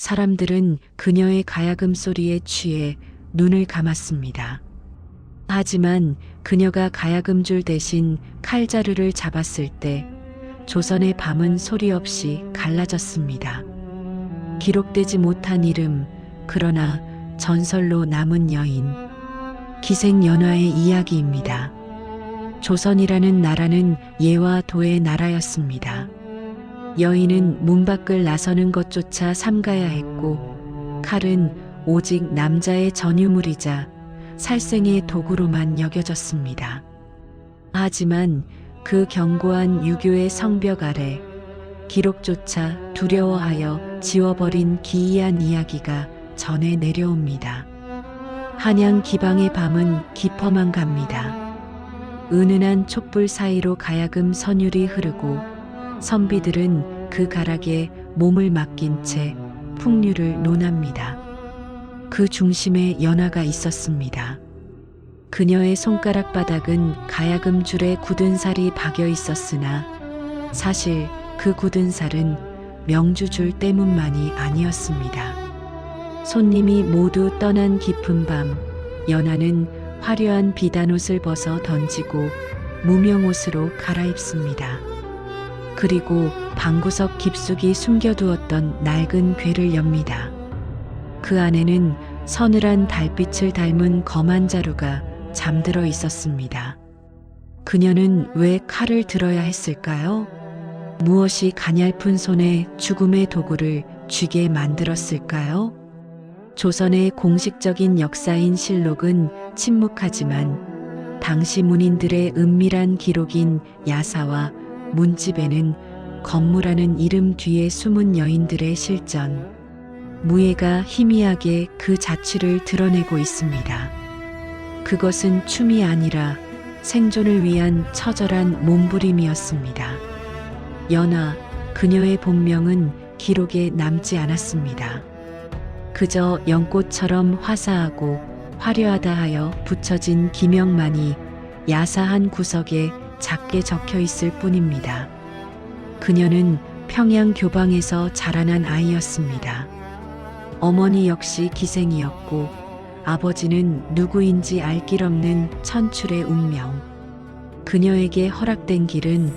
사람들은 그녀의 가야금 소리에 취해 눈을 감았습니다. 하지만 그녀가 가야금줄 대신 칼자루를 잡았을 때 조선의 밤은 소리 없이 갈라졌습니다. 기록되지 못한 이름, 그러나 전설로 남은 여인. 기생연화의 이야기입니다. 조선이라는 나라는 예와 도의 나라였습니다. 여인은 문 밖을 나서는 것조차 삼가야 했고, 칼은 오직 남자의 전유물이자 살생의 도구로만 여겨졌습니다. 하지만 그 견고한 유교의 성벽 아래 기록조차 두려워하여 지워버린 기이한 이야기가 전해 내려옵니다. 한양 기방의 밤은 깊어만 갑니다. 은은한 촛불 사이로 가야금 선율이 흐르고 선비들은 그 가락에 몸을 맡긴 채 풍류를 논합니다. 그 중심에 연화가 있었습니다. 그녀의 손가락 바닥은 가야금 줄에 굳은 살이 박여 있었으나 사실 그 굳은 살은 명주줄 때문만이 아니었습니다. 손님이 모두 떠난 깊은 밤, 연화는 화려한 비단옷을 벗어 던지고 무명옷으로 갈아입습니다. 그리고 방구석 깊숙이 숨겨두었던 낡은 궤를 엽니다. 그 안에는 서늘한 달빛을 닮은 검한 자루가 잠들어 있었습니다. 그녀는 왜 칼을 들어야 했을까요? 무엇이 가냘픈 손에 죽음의 도구를 쥐게 만들었을까요? 조선의 공식적인 역사인 실록은 침묵하지만 당시 문인들의 은밀한 기록인 야사와 문집에는 건무라는 이름 뒤에 숨은 여인들의 실전, 무예가 희미하게 그 자취를 드러내고 있습니다. 그것은 춤이 아니라 생존을 위한 처절한 몸부림이었습니다. 연화, 그녀의 본명은 기록에 남지 않았습니다. 그저 연꽃처럼 화사하고 화려하다 하여 붙여진 기명만이 야사한 구석에 작게 적혀 있을 뿐입니다. 그녀는 평양 교방에서 자라난 아이였습니다. 어머니 역시 기생이었고 아버지는 누구인지 알 길 없는 천출의 운명. 그녀에게 허락된 길은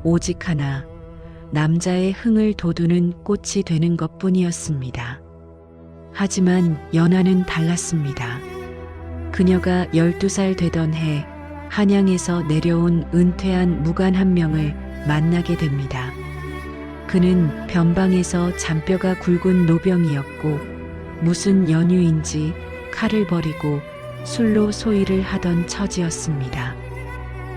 오직 하나, 남자의 흥을 돋우는 꽃이 되는 것뿐이었습니다. 하지만 연화는 달랐습니다. 그녀가 12살 되던 해 한양에서 내려온 은퇴한 무관 한 명을 만나게 됩니다. 그는 변방에서 잔뼈가 굵은 노병이었고 무슨 연유인지 칼을 버리고 술로 소일을 하던 처지였습니다.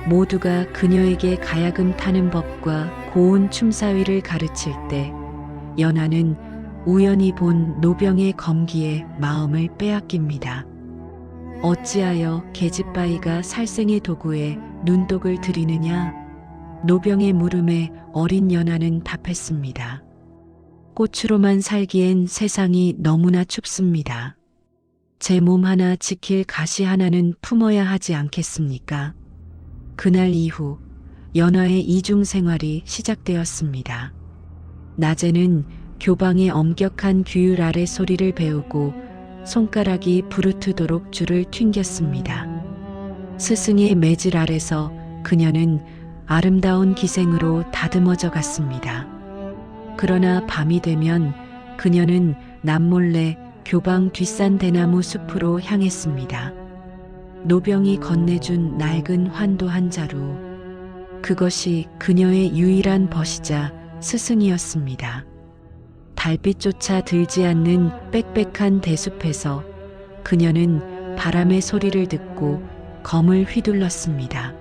모두가 그녀에게 가야금 타는 법과 고운 춤사위를 가르칠 때 연화는 우연히 본 노병의 검기에 마음을 빼앗깁니다. 어찌하여 계집바위가 살생의 도구에 눈독을 들이느냐? 노병의 물음에 어린 연화는 답했습니다. 꽃으로만 살기엔 세상이 너무나 춥습니다. 제 몸 하나 지킬 가시 하나는 품어야 하지 않겠습니까? 그날 이후 연화의 이중 생활이 시작되었습니다. 낮에는 교방의 엄격한 규율 아래 소리를 배우고 손가락이 부르트도록 줄을 튕겼습니다. 스승의 매질 아래서 그녀는 아름다운 기생으로 다듬어져 갔습니다. 그러나 밤이 되면 그녀는 남몰래 교방 뒷산 대나무 숲으로 향했습니다. 노병이 건네준 낡은 환도 한 자루. 그것이 그녀의 유일한 벗이자 스승이었습니다. 달빛조차 들지 않는 빽빽한 대숲에서 그녀는 바람의 소리를 듣고 검을 휘둘렀습니다.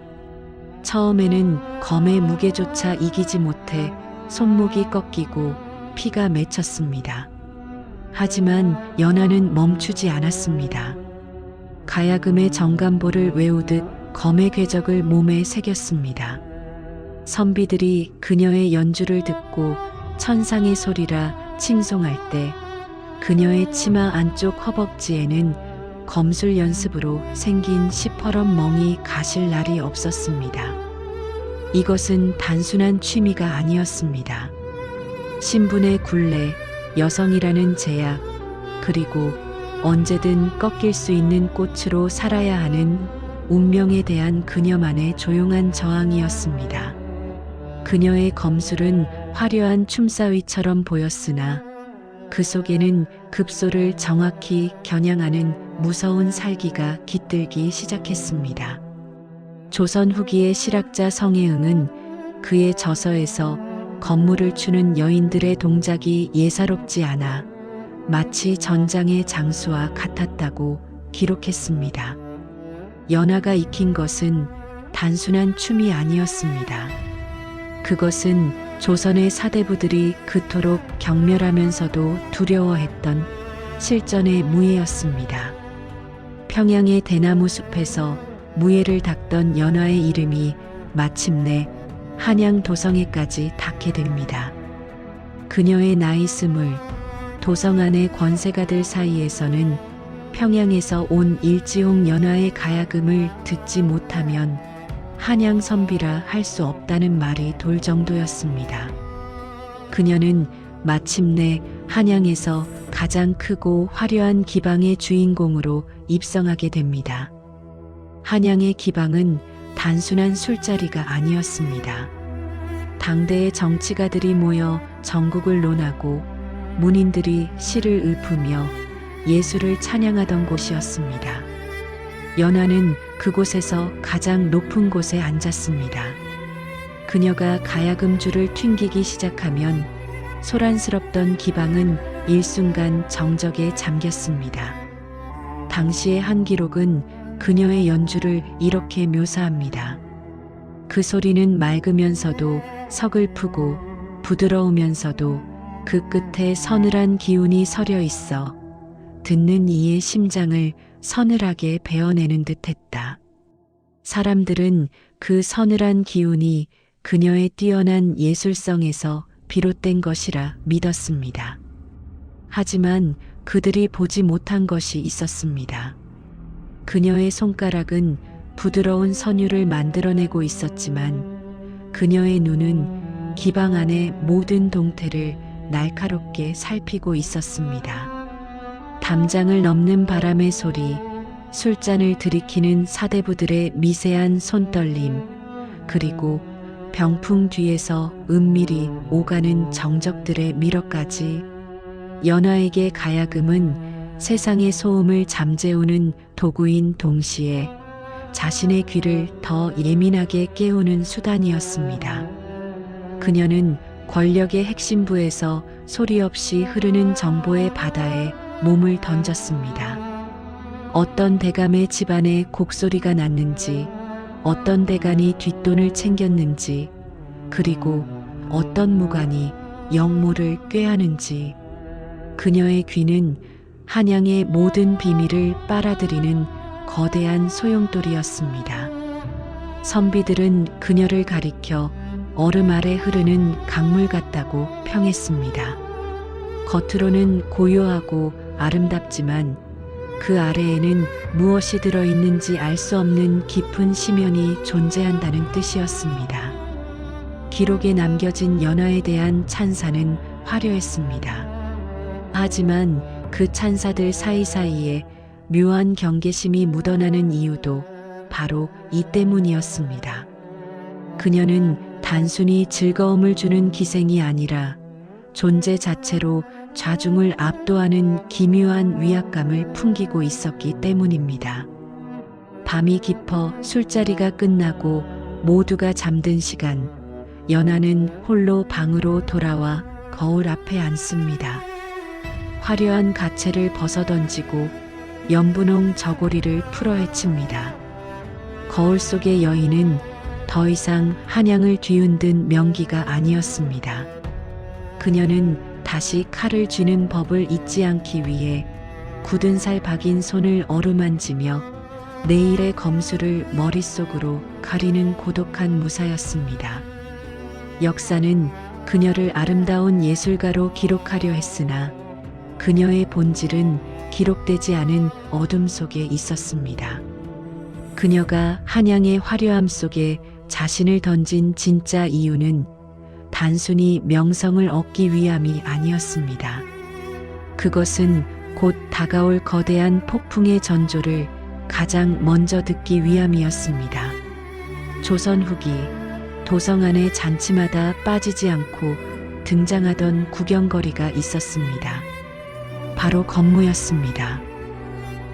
처음에는 검의 무게조차 이기지 못해 손목이 꺾이고 피가 맺혔습니다. 하지만 연화는 멈추지 않았습니다. 가야금의 정감보를 외우듯 검의 궤적을 몸에 새겼습니다. 선비들이 그녀의 연주를 듣고 천상의 소리라 칭송할 때 그녀의 치마 안쪽 허벅지에는 검술 연습으로 생긴 시퍼런 멍이 가실 날이 없었습니다. 이것은 단순한 취미가 아니었습니다. 신분의 굴레, 여성이라는 제약, 그리고 언제든 꺾일 수 있는 꽃으로 살아야 하는 운명에 대한 그녀만의 조용한 저항이었습니다. 그녀의 검술은 화려한 춤사위처럼 보였으나 그 속에는 급소를 정확히 겨냥하는 무서운 살기가 깃들기 시작했습니다. 조선 후기의 실학자 성혜응은 그의 저서에서 건물을 추는 여인들의 동작이 예사롭지 않아 마치 전장의 장수와 같았다고 기록했습니다. 연하가 익힌 것은 단순한 춤이 아니었습니다. 그것은 조선의 사대부들이 그토록 경멸하면서도 두려워했던 실전의 무예였습니다. 평양의 대나무 숲에서 무예를 닦던 연하의 이름이 마침내 한양 도성에까지 닿게 됩니다. 그녀의 나이 20, 도성 안의 권세가들 사이에서는 평양에서 온 일지홍 연하의 가야금을 듣지 못하면 한양 선비라 할 수 없다는 말이 돌 정도였습니다. 그녀는 마침내 한양에서 가장 크고 화려한 기방의 주인공으로 입성하게 됩니다. 한양의 기방은 단순한 술자리가 아니었습니다. 당대의 정치가들이 모여 정국을 논하고 문인들이 시를 읊으며 예술을 찬양하던 곳이었습니다. 연하는 그곳에서 가장 높은 곳에 앉았습니다. 그녀가 가야금줄을 튕기기 시작하면 소란스럽던 기방은 일순간 정적에 잠겼습니다. 당시의 한 기록은 그녀의 연주를 이렇게 묘사합니다. 그 소리는 맑으면서도 서글프고 부드러우면서도 그 끝에 서늘한 기운이 서려 있어 듣는 이의 심장을 서늘하게 베어내는 듯했다. 사람들은 그 서늘한 기운이 그녀의 뛰어난 예술성에서 비롯된 것이라 믿었습니다. 하지만 그들이 보지 못한 것이 있었습니다. 그녀의 손가락은 부드러운 선율을 만들어내고 있었지만 그녀의 눈은 기방 안의 모든 동태를 날카롭게 살피고 있었습니다. 담장을 넘는 바람의 소리, 술잔을 들이키는 사대부들의 미세한 손떨림, 그리고 병풍 뒤에서 은밀히 오가는 정적들의 미러까지 연하에게 가야금은 세상의 소음을 잠재우는 도구인 동시에 자신의 귀를 더 예민하게 깨우는 수단이었습니다. 그녀는 권력의 핵심부에서 소리 없이 흐르는 정보의 바다에 몸을 던졌습니다. 어떤 대감의 집안에 곡소리가 났는지, 어떤 대간이 뒷돈을 챙겼는지, 그리고 어떤 무관이 영모를 꾀하는지, 그녀의 귀는 한양의 모든 비밀을 빨아들이는 거대한 소용돌이였습니다. 선비들은 그녀를 가리켜 얼음 아래 흐르는 강물 같다고 평했습니다. 겉으로는 고요하고 아름답지만 그 아래에는 무엇이 들어있는지 알 수 없는 깊은 심연이 존재한다는 뜻이었습니다. 기록에 남겨진 연하에 대한 찬사는 화려했습니다. 하지만 그 찬사들 사이사이에 묘한 경계심이 묻어나는 이유도 바로 이 때문이었습니다. 그녀는 단순히 즐거움을 주는 기생이 아니라 존재 자체로 좌중을 압도하는 기묘한 위압감을 풍기고 있었기 때문입니다. 밤이 깊어 술자리가 끝나고 모두가 잠든 시간, 연하는 홀로 방으로 돌아와 거울 앞에 앉습니다. 화려한 가채를 벗어던지고 연분홍 저고리를 풀어헤칩니다. 거울 속의 여인은 더 이상 한양을 뒤흔든 명기가 아니었습니다. 그녀는 다시 칼을 쥐는 법을 잊지 않기 위해 굳은 살 박인 손을 어루만지며 내일의 검술을 머릿속으로 가리는 고독한 무사였습니다. 역사는 그녀를 아름다운 예술가로 기록하려 했으나 그녀의 본질은 기록되지 않은 어둠 속에 있었습니다. 그녀가 한양의 화려함 속에 자신을 던진 진짜 이유는 단순히 명성을 얻기 위함이 아니었습니다. 그것은 곧 다가올 거대한 폭풍의 전조를 가장 먼저 듣기 위함이었습니다. 조선 후기 도성 안의 잔치마다 빠지지 않고 등장하던 구경거리가 있었습니다. 바로 건무였습니다.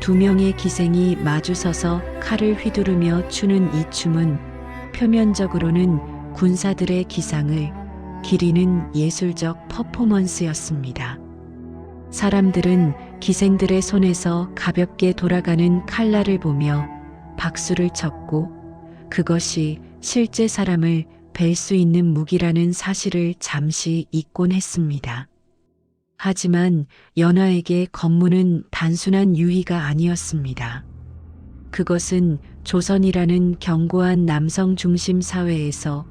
두 명의 기생이 마주서서 칼을 휘두르며 추는 이 춤은 표면적으로는 군사들의 기상을 기리는 예술적 퍼포먼스였습니다. 사람들은 기생들의 손에서 가볍게 돌아가는 칼날을 보며 박수를 쳤고 그것이 실제 사람을 벨 수 있는 무기라는 사실을 잠시 잊곤 했습니다. 하지만 연화에게 건무는 단순한 유희가 아니었습니다. 그것은 조선이라는 견고한 남성 중심 사회에서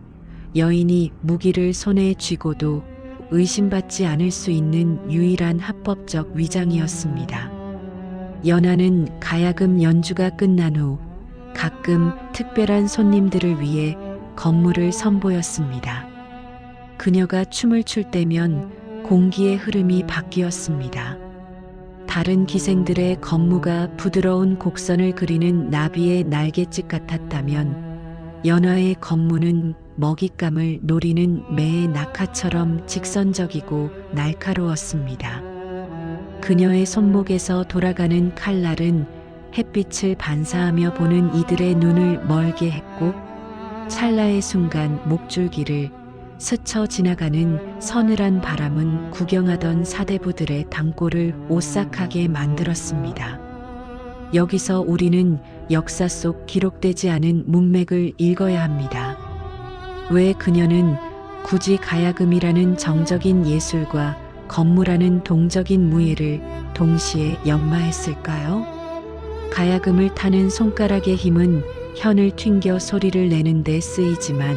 여인이 무기를 손에 쥐고도 의심받지 않을 수 있는 유일한 합법적 위장이었습니다. 연화는 가야금 연주가 끝난 후 가끔 특별한 손님들을 위해 건무를 선보였습니다. 그녀가 춤을 출 때면 공기의 흐름이 바뀌었습니다. 다른 기생들의 건무가 부드러운 곡선을 그리는 나비의 날갯짓 같았다면 연화의 건무는 먹잇감을 노리는 매의 낙하처럼 직선적이고 날카로웠습니다. 그녀의 손목에서 돌아가는 칼날은 햇빛을 반사하며 보는 이들의 눈을 멀게 했고 찰나의 순간 목줄기를 스쳐 지나가는 서늘한 바람은 구경하던 사대부들의 당골을 오싹하게 만들었습니다. 여기서 우리는 역사 속 기록되지 않은 문맥을 읽어야 합니다. 왜 그녀는 굳이 가야금이라는 정적인 예술과 건무라는 동적인 무예를 동시에 연마했을까요? 가야금을 타는 손가락의 힘은 현을 튕겨 소리를 내는 데 쓰이지만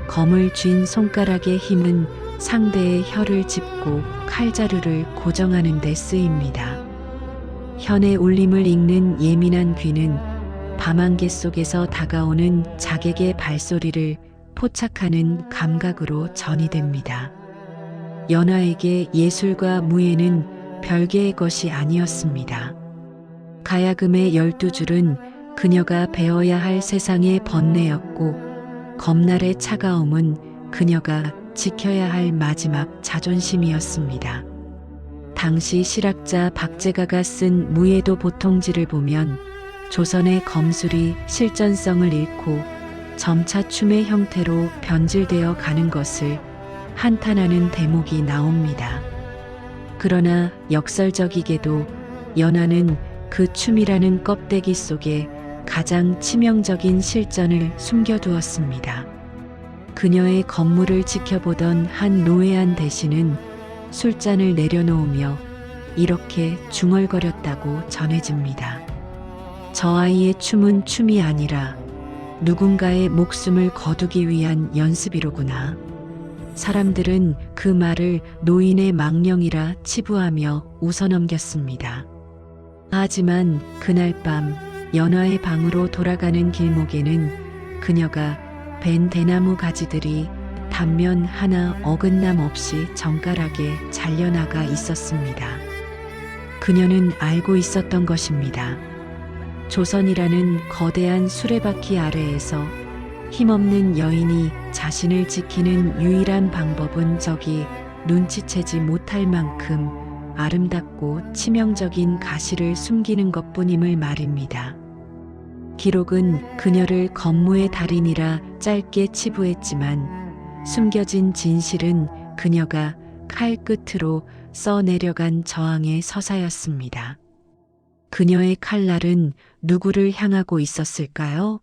검을 쥔 손가락의 힘은 상대의 혀를 짚고 칼자루를 고정하는 데 쓰입니다. 현의 울림을 읽는 예민한 귀는 밤안개 속에서 다가오는 자객의 발소리를 포착하는 감각으로 전이됩니다. 연화에게 예술과 무예는 별개의 것이 아니었습니다. 가야금의 12줄은 그녀가 배워야 할 세상의 번뇌였고 검날의 차가움은 그녀가 지켜야 할 마지막 자존심이었습니다. 당시 실학자 박제가가 쓴 무예도 보통지를 보면 조선의 검술이 실전성을 잃고 점차 춤의 형태로 변질되어 가는 것을 한탄하는 대목이 나옵니다. 그러나 역설적이게도 연화는 그 춤이라는 껍데기 속에 가장 치명적인 실전을 숨겨두었습니다. 그녀의 건무를 지켜보던 한 노예한 대신은 술잔을 내려놓으며 이렇게 중얼거렸다고 전해집니다. 저 아이의 춤은 춤이 아니라 누군가의 목숨을 거두기 위한 연습이로구나. 사람들은 그 말을 노인의 망령이라 치부하며 웃어넘겼습니다. 하지만 그날 밤 연화의 방으로 돌아가는 길목에는 그녀가 벤 대나무 가지들이 단면 하나 어긋남 없이 정갈하게 잘려나가 있었습니다. 그녀는 알고 있었던 것입니다. 조선이라는 거대한 수레바퀴 아래에서 힘없는 여인이 자신을 지키는 유일한 방법은 저기 눈치채지 못할 만큼 아름답고 치명적인 가시를 숨기는 것뿐임을 말입니다. 기록은 그녀를 건무의 달인이라 짧게 치부했지만 숨겨진 진실은 그녀가 칼 끝으로 써내려간 저항의 서사였습니다. 그녀의 칼날은 누구를 향하고 있었을까요?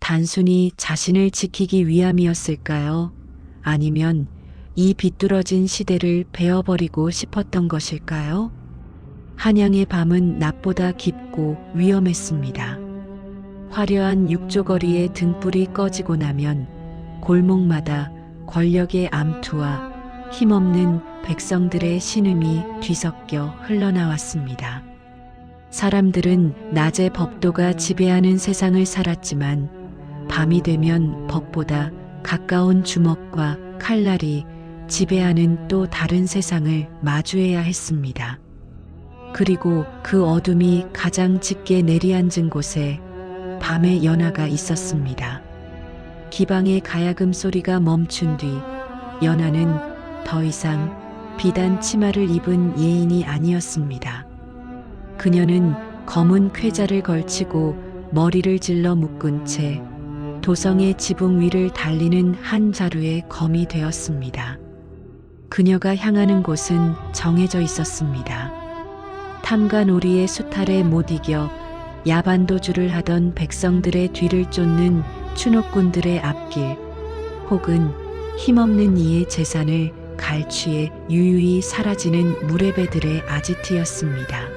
단순히 자신을 지키기 위함이었을까요? 아니면 이 비뚤어진 시대를 베어버리고 싶었던 것일까요? 한양의 밤은 낮보다 깊고 위험했습니다. 화려한 육조거리의 등불이 꺼지고 나면 골목마다 권력의 암투와 힘없는 백성들의 신음이 뒤섞여 흘러나왔습니다. 사람들은 낮에 법도가 지배하는 세상을 살았지만 밤이 되면 법보다 가까운 주먹과 칼날이 지배하는 또 다른 세상을 마주해야 했습니다. 그리고 그 어둠이 가장 짙게 내리앉은 곳에 밤의 연화가 있었습니다. 기방의 가야금 소리가 멈춘 뒤 연화는 더 이상 비단 치마를 입은 예인이 아니었습니다. 그녀는 검은 쾌자를 걸치고 머리를 질러 묶은 채 도성의 지붕 위를 달리는 한 자루의 검이 되었습니다. 그녀가 향하는 곳은 정해져 있었습니다. 탐관오리의 수탈에 못 이겨 야반도주를 하던 백성들의 뒤를 쫓는 추노꾼들의 앞길, 혹은 힘없는 이의 재산을 갈취해 유유히 사라지는 무례배들의 아지트였습니다.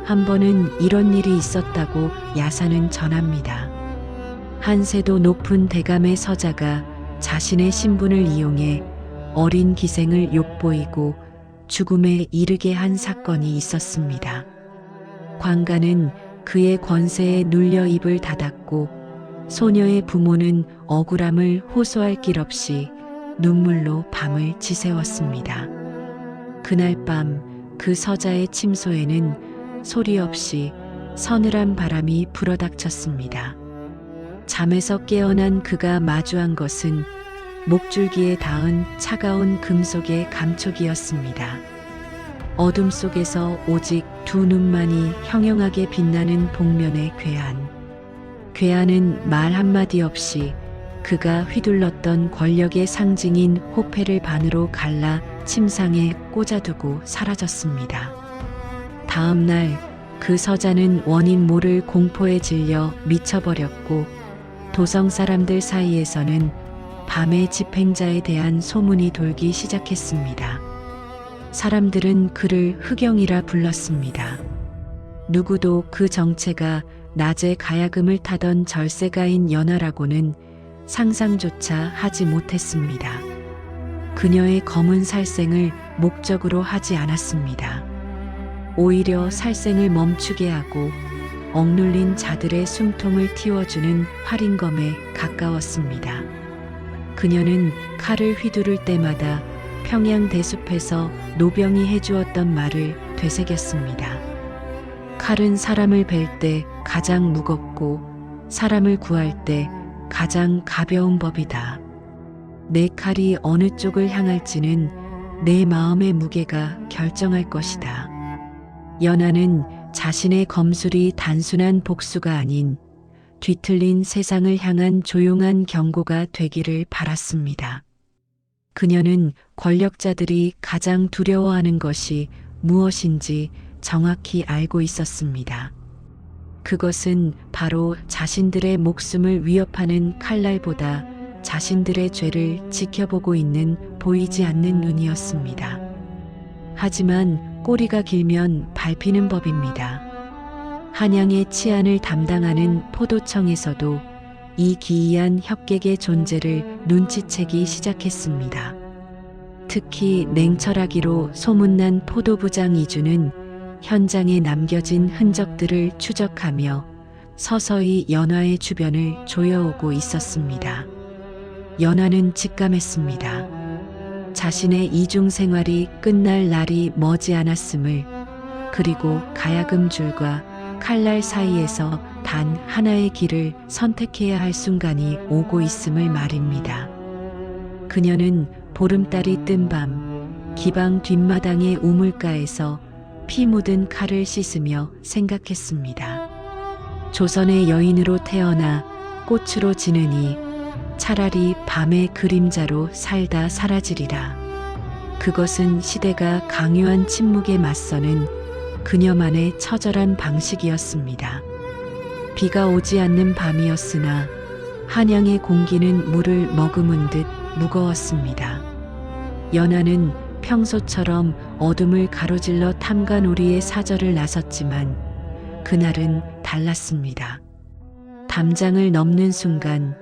한 번은 이런 일이 있었다고 야사는 전합니다. 한 세도 높은 대감의 서자가 자신의 신분을 이용해 어린 기생을 욕보이고 죽음에 이르게 한 사건이 있었습니다. 관가는 그의 권세에 눌려 입을 닫았고 소녀의 부모는 억울함을 호소할 길 없이 눈물로 밤을 지새웠습니다. 그날 밤 그 서자의 침소에는 소리 없이 서늘한 바람이 불어닥쳤습니다. 잠에서 깨어난 그가 마주한 것은 목줄기에 닿은 차가운 금속의 감촉이었습니다. 어둠 속에서 오직 두 눈만이 형형하게 빛나는 복면의 괴한. 괴한은 말 한마디 없이 그가 휘둘렀던 권력의 상징인 호패를 반으로 갈라 침상에 꽂아두고 사라졌습니다. 다음 날 그 서자는 원인 모를 공포에 질려 미쳐버렸고 도성 사람들 사이에서는 밤의 집행자에 대한 소문이 돌기 시작했습니다. 사람들은 그를 흑영이라 불렀습니다. 누구도 그 정체가 낮에 가야금을 타던 절세가인 연화라고는 상상조차 하지 못했습니다. 그녀의 검은 살생을 목적으로 하지 않았습니다. 오히려 살생을 멈추게 하고 억눌린 자들의 숨통을 틔워주는 활인검에 가까웠습니다. 그녀는 칼을 휘두를 때마다 평양 대숲에서 노병이 해주었던 말을 되새겼습니다. 칼은 사람을 벨 때 가장 무겁고 사람을 구할 때 가장 가벼운 법이다. 내 칼이 어느 쪽을 향할지는 내 마음의 무게가 결정할 것이다. 연화는 자신의 검술이 단순한 복수가 아닌 뒤틀린 세상을 향한 조용한 경고가 되기를 바랐습니다. 그녀는 권력자들이 가장 두려워하는 것이 무엇인지 정확히 알고 있었습니다. 그것은 바로 자신들의 목숨을 위협하는 칼날보다 자신들의 죄를 지켜보고 있는 보이지 않는 눈이었습니다. 하지만 꼬리가 길면 밟히는 법입니다. 한양의 치안을 담당하는 포도청에서도 이 기이한 협객의 존재를 눈치채기 시작했습니다. 특히 냉철하기로 소문난 포도부장 이주는 현장에 남겨진 흔적들을 추적하며 서서히 연화의 주변을 조여오고 있었습니다. 연화는 직감했습니다. 자신의 이중 생활이 끝날 날이 머지않았음을, 그리고 가야금 줄과 칼날 사이에서 단 하나의 길을 선택해야 할 순간이 오고 있음을 말입니다. 그녀는 보름달이 뜬 밤 기방 뒷마당의 우물가에서 피 묻은 칼을 씻으며 생각했습니다. 조선의 여인으로 태어나 꽃으로 지느니 차라리 밤의 그림자로 살다 사라지리라. 그것은 시대가 강요한 침묵에 맞서는 그녀만의 처절한 방식이었습니다. 비가 오지 않는 밤이었으나 한양의 공기는 물을 머금은 듯 무거웠습니다. 연화는 평소처럼 어둠을 가로질러 탐관오리의 사절을 나섰지만 그날은 달랐습니다. 담장을 넘는 순간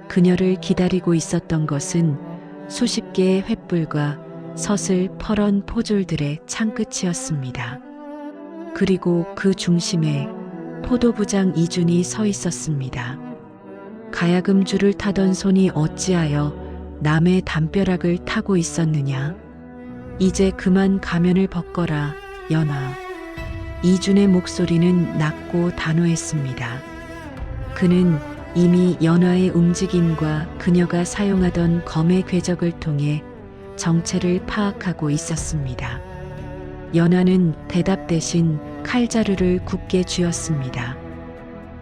그녀를 기다리고 있었던 것은 수십 개의 횃불과 서슬 퍼런 포졸들의 창끝이었습니다. 그리고 그 중심에 포도부장 이준이 서 있었습니다. 가야금 줄을 타던 손이 어찌하여 남의 담벼락을 타고 있었느냐? 이제 그만 가면을 벗거라, 연아. 이준의 목소리는 낮고 단호했습니다. 그는 이미 연아의 움직임과 그녀가 사용하던 검의 궤적을 통해 정체를 파악하고 있었습니다. 연아는 대답 대신 칼자루를 굳게 쥐었습니다.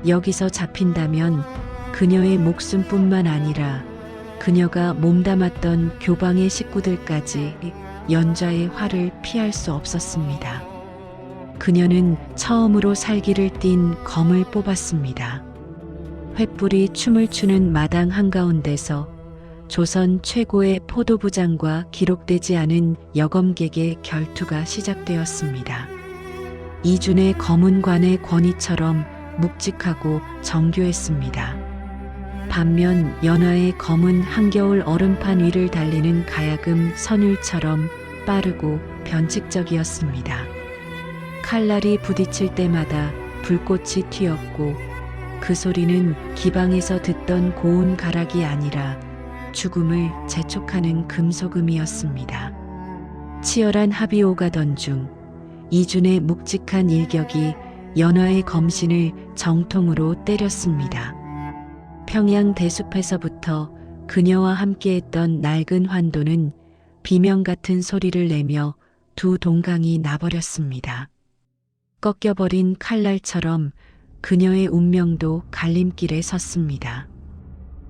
여기서 잡힌다면 그녀의 목숨뿐만 아니라 그녀가 몸담았던 교방의 식구들까지 연좌의 활을 피할 수 없었습니다. 그녀는 처음으로 살기를 띤 검을 뽑았습니다. 횃불이 춤을 추는 마당 한가운데서 조선 최고의 포도부장과 기록되지 않은 여검객의 결투가 시작되었습니다. 이준의 검은 관의 권위처럼 묵직하고 정교했습니다. 반면 연화의 검은 한겨울 얼음판 위를 달리는 가야금 선율처럼 빠르고 변칙적이었습니다. 칼날이 부딪힐 때마다 불꽃이 튀었고 그 소리는 기방에서 듣던 고운 가락이 아니라 죽음을 재촉하는 금소금이었습니다. 치열한 합이 오가던 중 이준의 묵직한 일격이 연화의 검신을 정통으로 때렸습니다. 평양 대숲에서부터 그녀와 함께했던 낡은 환도는 비명 같은 소리를 내며 두 동강이 나버렸습니다. 꺾여버린 칼날처럼 그녀의 운명도 갈림길에 섰습니다.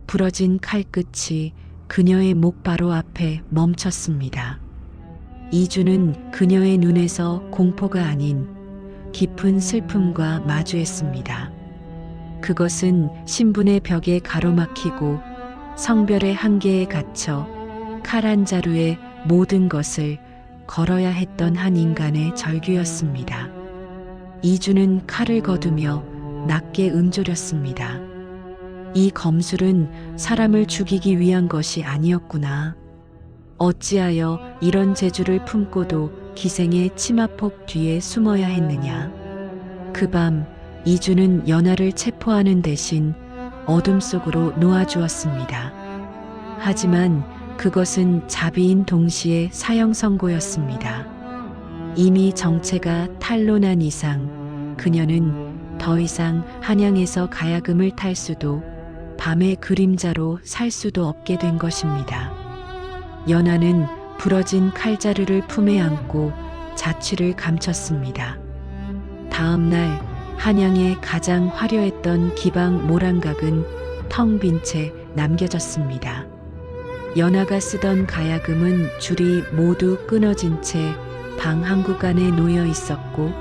부러진 칼끝이 그녀의 목 바로 앞에 멈췄습니다. 이준은 그녀의 눈에서 공포가 아닌 깊은 슬픔과 마주했습니다. 그것은 신분의 벽에 가로막히고 성별의 한계에 갇혀 칼 한 자루에 모든 것을 걸어야 했던 한 인간의 절규였습니다. 이준은 칼을 거두며 낮게 음조렸습니다. 이 검술은 사람을 죽이기 위한 것이 아니었구나. 어찌하여 이런 재주를 품고도 기생의 치마폭 뒤에 숨어야 했느냐. 그 밤 이준은 연하를 체포하는 대신 어둠 속으로 놓아주었습니다. 하지만 그것은 자비인 동시에 사형 선고였습니다. 이미 정체가 탄로난 이상 그녀는 더 이상 한양에서 가야금을 탈 수도 밤의 그림자로 살 수도 없게 된 것입니다. 연하는 부러진 칼자루를 품에 안고 자취를 감췄습니다. 다음 날 한양의 가장 화려했던 기방 모란각은 텅 빈 채 남겨졌습니다. 연하가 쓰던 가야금은 줄이 모두 끊어진 채 방 한 구간에 놓여 있었고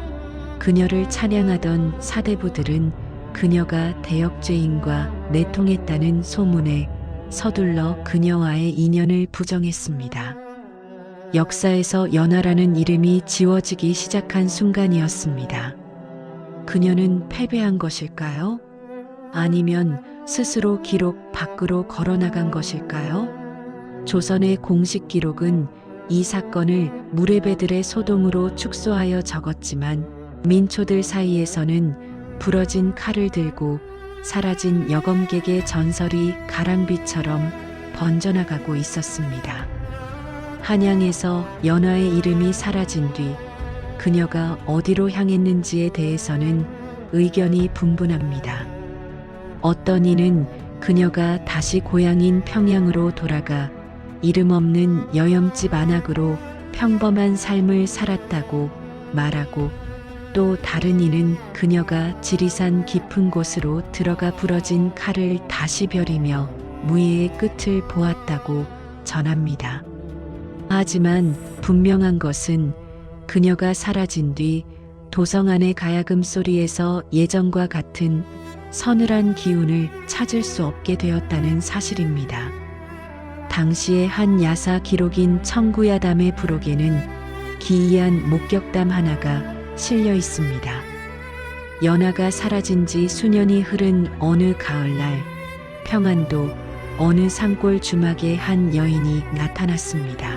그녀를 찬양하던 사대부들은 그녀가 대역죄인과 내통했다는 소문에 서둘러 그녀와의 인연을 부정했습니다. 역사에서 연하라는 이름이 지워지기 시작한 순간이었습니다. 그녀는 패배한 것일까요? 아니면 스스로 기록 밖으로 걸어나간 것일까요? 조선의 공식 기록은 이 사건을 무례배들의 소동으로 축소하여 적었지만 민초들 사이에서는 부러진 칼을 들고 사라진 여검객의 전설이 가랑비처럼 번져나가고 있었습니다. 한양에서 연하의 이름이 사라진 뒤 그녀가 어디로 향했는지에 대해서는 의견이 분분합니다. 어떤 이는 그녀가 다시 고향인 평양으로 돌아가 이름 없는 여염집 안악으로 평범한 삶을 살았다고 말하고 또 다른 이는 그녀가 지리산 깊은 곳으로 들어가 부러진 칼을 다시 벼리며 무예의 끝을 보았다고 전합니다. 하지만 분명한 것은 그녀가 사라진 뒤 도성 안의 가야금 소리에서 예전과 같은 서늘한 기운을 찾을 수 없게 되었다는 사실입니다. 당시의 한 야사 기록인 청구야담의 부록에는 기이한 목격담 하나가 실려 있습니다. 연하가 사라진 지 수년이 흐른 어느 가을날 평안도 어느 산골 주막에 한 여인이 나타났습니다.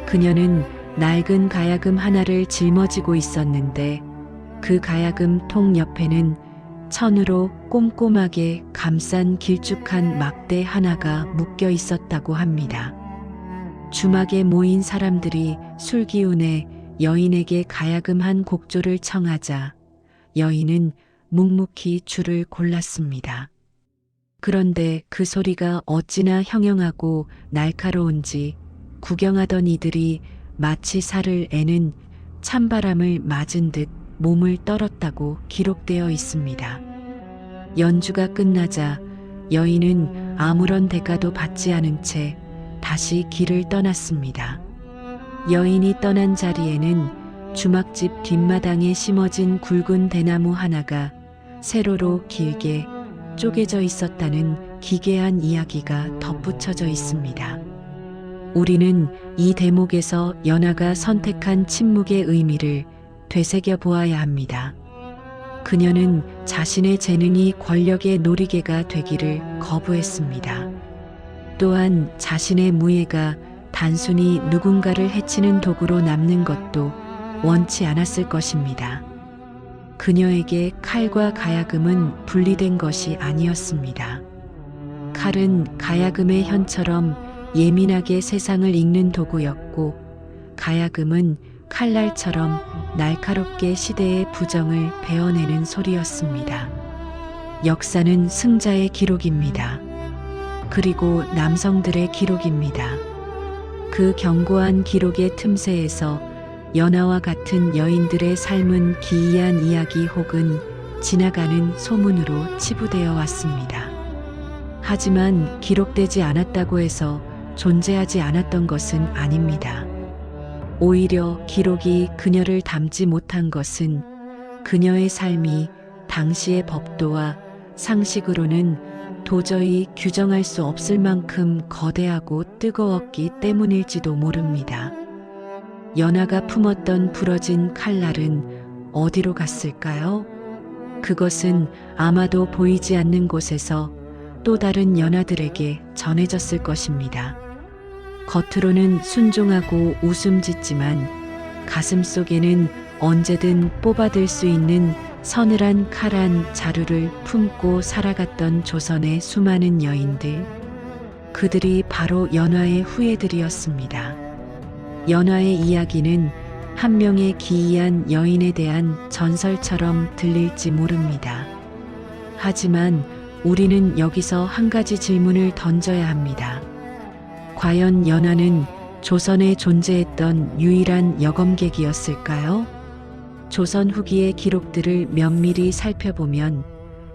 그녀는 낡은 가야금 하나를 짊어지고 있었는데 그 가야금 통 옆에는 천으로 꼼꼼하게 감싼 길쭉한 막대 하나가 묶여 있었다고 합니다. 주막에 모인 사람들이 술 기운에 여인에게 가야금한 곡조를 청하자 여인은 묵묵히 줄을 골랐습니다. 그런데 그 소리가 어찌나 형형하고 날카로운지 구경하던 이들이 마치 살을 애는 찬바람을 맞은 듯 몸을 떨었다고 기록되어 있습니다. 연주가 끝나자 여인은 아무런 대가도 받지 않은 채 다시 길을 떠났습니다. 여인이 떠난 자리에는 주막집 뒷마당에 심어진 굵은 대나무 하나가 세로로 길게 쪼개져 있었다는 기괴한 이야기가 덧붙여져 있습니다. 우리는 이 대목에서 연하가 선택한 침묵의 의미를 되새겨 보아야 합니다. 그녀는 자신의 재능이 권력의 놀이개가 되기를 거부했습니다. 또한 자신의 무예가 단순히 누군가를 해치는 도구로 남는 것도 원치 않았을 것입니다. 그녀에게 칼과 가야금은 분리된 것이 아니었습니다. 칼은 가야금의 현처럼 예민하게 세상을 읽는 도구였고, 가야금은 칼날처럼 날카롭게 시대의 부정을 베어내는 소리였습니다. 역사는 승자의 기록입니다. 그리고 남성들의 기록입니다. 그 견고한 기록의 틈새에서 연하와 같은 여인들의 삶은 기이한 이야기 혹은 지나가는 소문으로 치부되어 왔습니다. 하지만 기록되지 않았다고 해서 존재하지 않았던 것은 아닙니다. 오히려 기록이 그녀를 담지 못한 것은 그녀의 삶이 당시의 법도와 상식으로는 도저히 규정할 수 없을 만큼 거대하고 뜨거웠기 때문일지도 모릅니다. 연하가 품었던 부러진 칼날은 어디로 갔을까요? 그것은 아마도 보이지 않는 곳에서 또 다른 연하들에게 전해졌을 것입니다. 겉으로는 순종하고 웃음 짓지만 가슴속에는 언제든 뽑아들 수 있는 서늘한 칼한 자루를 품고 살아갔던 조선의 수많은 여인들, 그들이 바로 연하의 후예들이었습니다. 연하의 이야기는 한 명의 기이한 여인에 대한 전설처럼 들릴지 모릅니다. 하지만 우리는 여기서 한 가지 질문을 던져야 합니다. 과연 연하는 조선에 존재했던 유일한 여검객이었을까요? 조선 후기의 기록들을 면밀히 살펴보면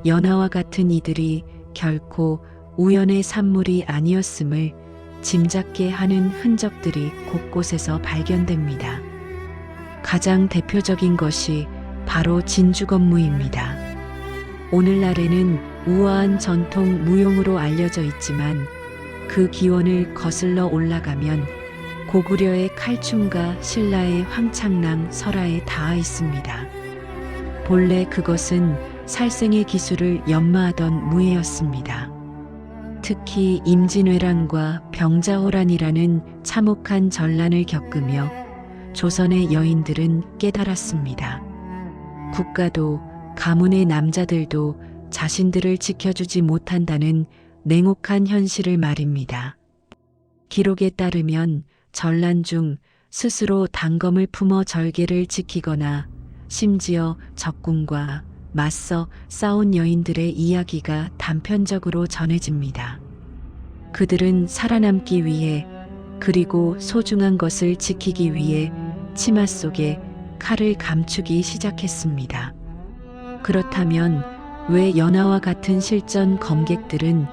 연하와 같은 이들이 결코 우연의 산물이 아니었음을 짐작게 하는 흔적들이 곳곳에서 발견됩니다. 가장 대표적인 것이 바로 진주건무입니다. 오늘날에는 우아한 전통 무용으로 알려져 있지만 그 기원을 거슬러 올라가면 고구려의 칼춤과 신라의 황창랑 설화에 닿아 있습니다. 본래 그것은 살생의 기술을 연마하던 무예였습니다. 특히 임진왜란과 병자호란이라는 참혹한 전란을 겪으며 조선의 여인들은 깨달았습니다. 국가도 가문의 남자들도 자신들을 지켜주지 못한다는 냉혹한 현실을 말입니다. 기록에 따르면 전란 중 스스로 단검을 품어 절개를 지키거나 심지어 적군과 맞서 싸운 여인들의 이야기가 단편적으로 전해집니다. 그들은 살아남기 위해 그리고 소중한 것을 지키기 위해 치마 속에 칼을 감추기 시작했습니다. 그렇다면 왜 연하와 같은 실전 검객들은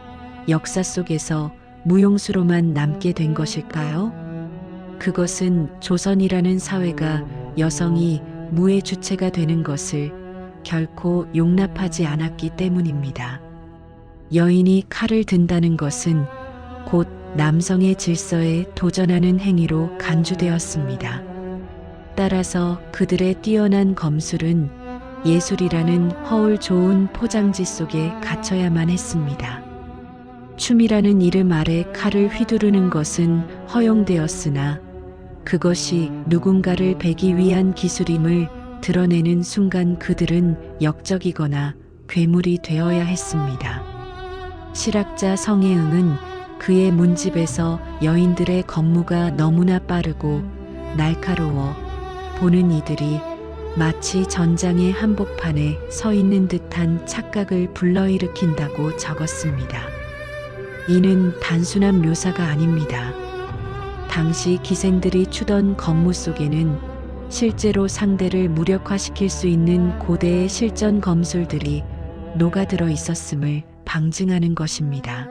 역사 속에서 무용수로만 남게 된 것일까요? 그것은 조선이라는 사회가 여성이 무의 주체가 되는 것을 결코 용납하지 않았기 때문입니다. 여인이 칼을 든다는 것은 곧 남성의 질서에 도전하는 행위로 간주되었습니다. 따라서 그들의 뛰어난 검술은 예술이라는 허울 좋은 포장지 속에 갇혀야만 했습니다. 춤이라는 이름 아래 칼을 휘두르는 것은 허용되었으나 그것이 누군가를 베기 위한 기술임을 드러내는 순간 그들은 역적이거나 괴물이 되어야 했습니다. 실학자 성혜응은 그의 문집에서 여인들의 건무가 너무나 빠르고 날카로워 보는 이들이 마치 전장의 한복판에 서 있는 듯한 착각을 불러일으킨다고 적었습니다. 이는 단순한 묘사가 아닙니다. 당시 기생들이 추던 건무 속에는 실제로 상대를 무력화시킬 수 있는 고대의 실전 검술들이 녹아들어 있었음을 방증하는 것입니다.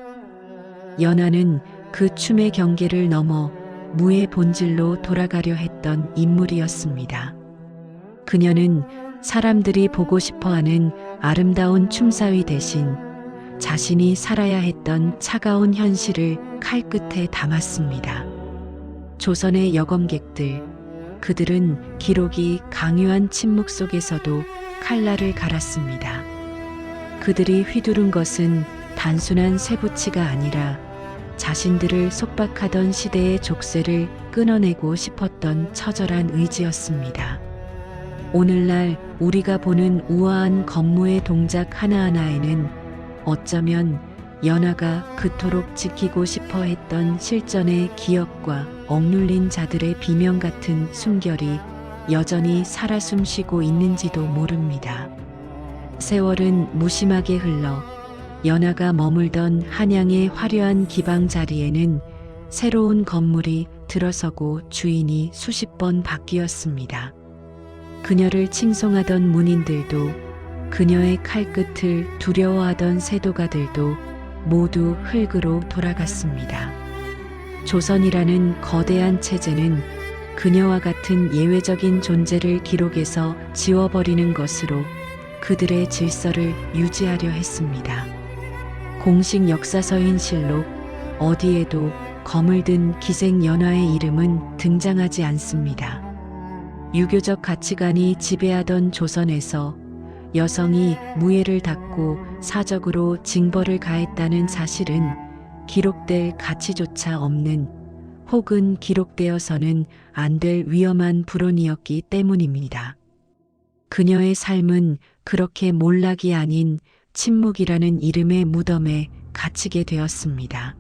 연하는 그 춤의 경계를 넘어 무의 본질로 돌아가려 했던 인물이었습니다. 그녀는 사람들이 보고 싶어하는 아름다운 춤사위 대신 자신이 살아야 했던 차가운 현실을 칼끝에 담았습니다. 조선의 여검객들, 그들은 기록이 강요한 침묵 속에서도 칼날을 갈았습니다. 그들이 휘두른 것은 단순한 쇠붙이가 아니라 자신들을 속박하던 시대의 족쇄를 끊어내고 싶었던 처절한 의지였습니다. 오늘날 우리가 보는 우아한 건무의 동작 하나하나에는 어쩌면 연하가 그토록 지키고 싶어 했던 실전의 기억과 억눌린 자들의 비명 같은 숨결이 여전히 살아 숨쉬고 있는지도 모릅니다. 세월은 무심하게 흘러 연하가 머물던 한양의 화려한 기방 자리에는 새로운 건물이 들어서고 주인이 수십 번 바뀌었습니다. 그녀를 칭송하던 문인들도, 그녀의 칼끝을 두려워하던 세도가들도 모두 흙으로 돌아갔습니다. 조선이라는 거대한 체제는 그녀와 같은 예외적인 존재를 기록에서 지워버리는 것으로 그들의 질서를 유지하려 했습니다. 공식 역사서인 실록 어디에도 검을 든 기생 연하의 이름은 등장하지 않습니다. 유교적 가치관이 지배하던 조선에서 여성이 무예를 닫고 사적으로 징벌을 가했다는 사실은 기록될 가치조차 없는, 혹은 기록되어서는 안 될 위험한 불온이었기 때문입니다. 그녀의 삶은 그렇게 몰락이 아닌 침묵이라는 이름의 무덤에 갇히게 되었습니다.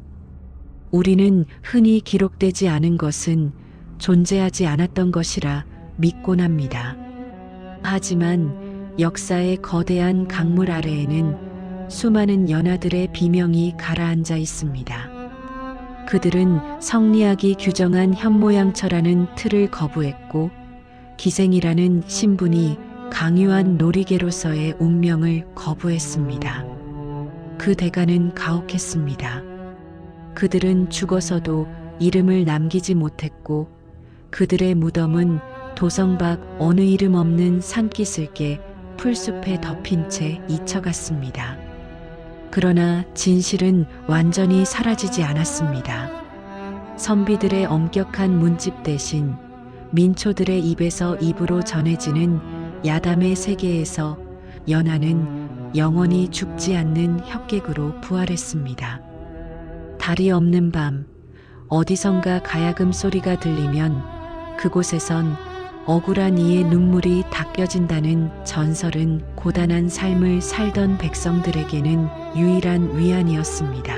우리는 흔히 기록되지 않은 것은 존재하지 않았던 것이라 믿곤 합니다. 하지만 역사의 거대한 강물 아래에는 수많은 연하들의 비명이 가라앉아 있습니다. 그들은 성리학이 규정한 현모양처라는 틀을 거부했고 기생이라는 신분이 강요한 놀이개로서의 운명을 거부했습니다. 그 대가는 가혹했습니다. 그들은 죽어서도 이름을 남기지 못했고 그들의 무덤은 도성 밖 어느 이름 없는 산기슭에 풀숲에 덮인 채 잊혀갔습니다. 그러나 진실은 완전히 사라지지 않았습니다. 선비들의 엄격한 문집 대신 민초들의 입에서 입으로 전해지는 야담의 세계에서 연하는 영원히 죽지 않는 혁객으로 부활했습니다. 달이 없는 밤, 어디선가 가야금 소리가 들리면 그곳에선 억울한 이의 눈물이 닦여진다는 전설은 고단한 삶을 살던 백성들에게는 유일한 위안이었습니다.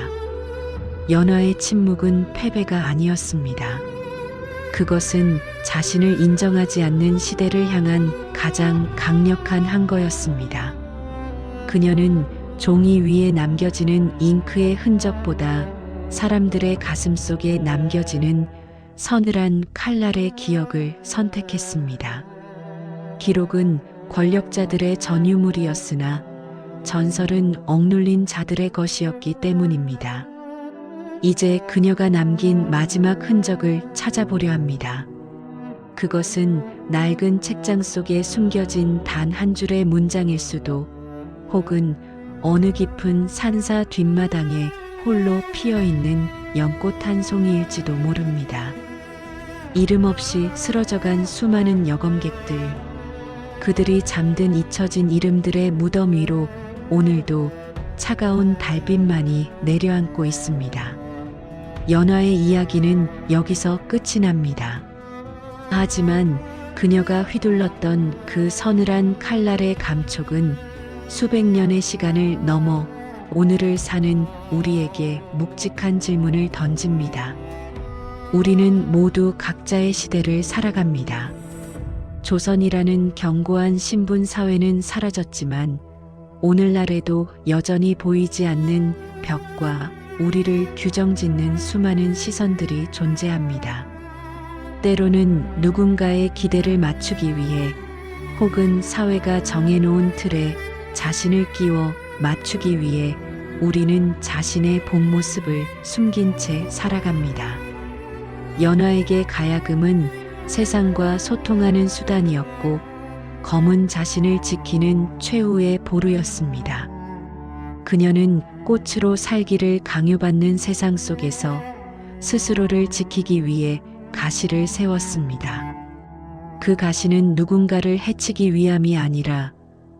연하의 침묵은 패배가 아니었습니다. 그것은 자신을 인정하지 않는 시대를 향한 가장 강력한 항거였습니다. 그녀는 종이 위에 남겨지는 잉크의 흔적보다 사람들의 가슴 속에 남겨지는 서늘한 칼날의 기억을 선택했습니다. 기록은 권력자들의 전유물이었으나 전설은 억눌린 자들의 것이었기 때문입니다. 이제 그녀가 남긴 마지막 흔적을 찾아보려 합니다. 그것은 낡은 책장 속에 숨겨진 단 한 줄의 문장일 수도, 혹은 어느 깊은 산사 뒷마당에 홀로 피어있는 연꽃 한 송이일지도 모릅니다. 이름 없이 쓰러져간 수많은 여검객들, 그들이 잠든 잊혀진 이름들의 무덤 위로 오늘도 차가운 달빛만이 내려앉고 있습니다. 연하의 이야기는 여기서 끝이 납니다. 하지만 그녀가 휘둘렀던 그 서늘한 칼날의 감촉은 수백 년의 시간을 넘어 오늘을 사는 우리에게 묵직한 질문을 던집니다. 우리는 모두 각자의 시대를 살아갑니다. 조선이라는 견고한 신분 사회는 사라졌지만 오늘날에도 여전히 보이지 않는 벽과 우리를 규정짓는 수많은 시선들이 존재합니다. 때로는 누군가의 기대를 맞추기 위해 혹은 사회가 정해놓은 틀에 자신을 끼워 맞추기 위해 우리는 자신의 본 모습을 숨긴 채 살아갑니다. 연화에게 가야금은 세상과 소통하는 수단이었고 검은 자신을 지키는 최후의 보루였습니다. 그녀는 꽃으로 살기를 강요받는 세상 속에서 스스로를 지키기 위해 가시를 세웠습니다. 그 가시는 누군가를 해치기 위함이 아니라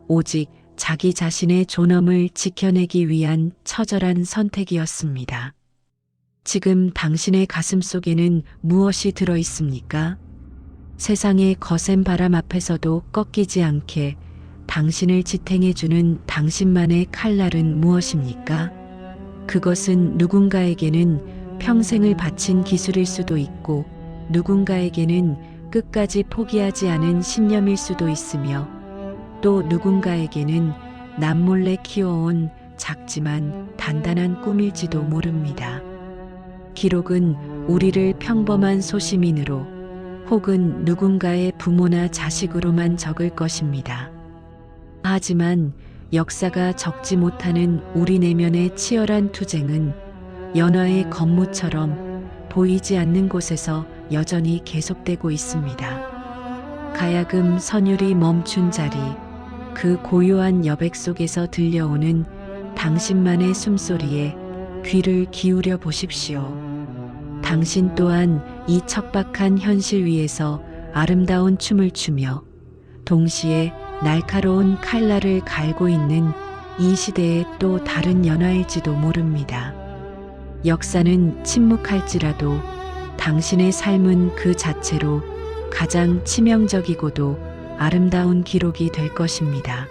오직 자기 자신의 존엄을 지켜내기 위한 처절한 선택이었습니다. 지금 당신의 가슴 속에는 무엇이 들어 있습니까? 세상의 거센 바람 앞에서도 꺾이지 않게 당신을 지탱해주는 당신만의 칼날은 무엇입니까? 그것은 누군가에게는 평생을 바친 기술일 수도 있고 누군가에게는 끝까지 포기하지 않은 신념일 수도 있으며 또 누군가에게는 남몰래 키워온 작지만 단단한 꿈일지도 모릅니다. 기록은 우리를 평범한 소시민으로 혹은 누군가의 부모나 자식으로만 적을 것입니다. 하지만 역사가 적지 못하는 우리 내면의 치열한 투쟁은 연화의 건무처럼 보이지 않는 곳에서 여전히 계속되고 있습니다. 가야금 선율이 멈춘 자리, 그 고요한 여백 속에서 들려오는 당신만의 숨소리에 귀를 기울여 보십시오. 당신 또한 이 척박한 현실 위에서 아름다운 춤을 추며 동시에 날카로운 칼날을 갈고 있는 이 시대의 또 다른 연화일지도 모릅니다. 역사는 침묵할지라도 당신의 삶은 그 자체로 가장 치명적이고도 아름다운 기록이 될 것입니다.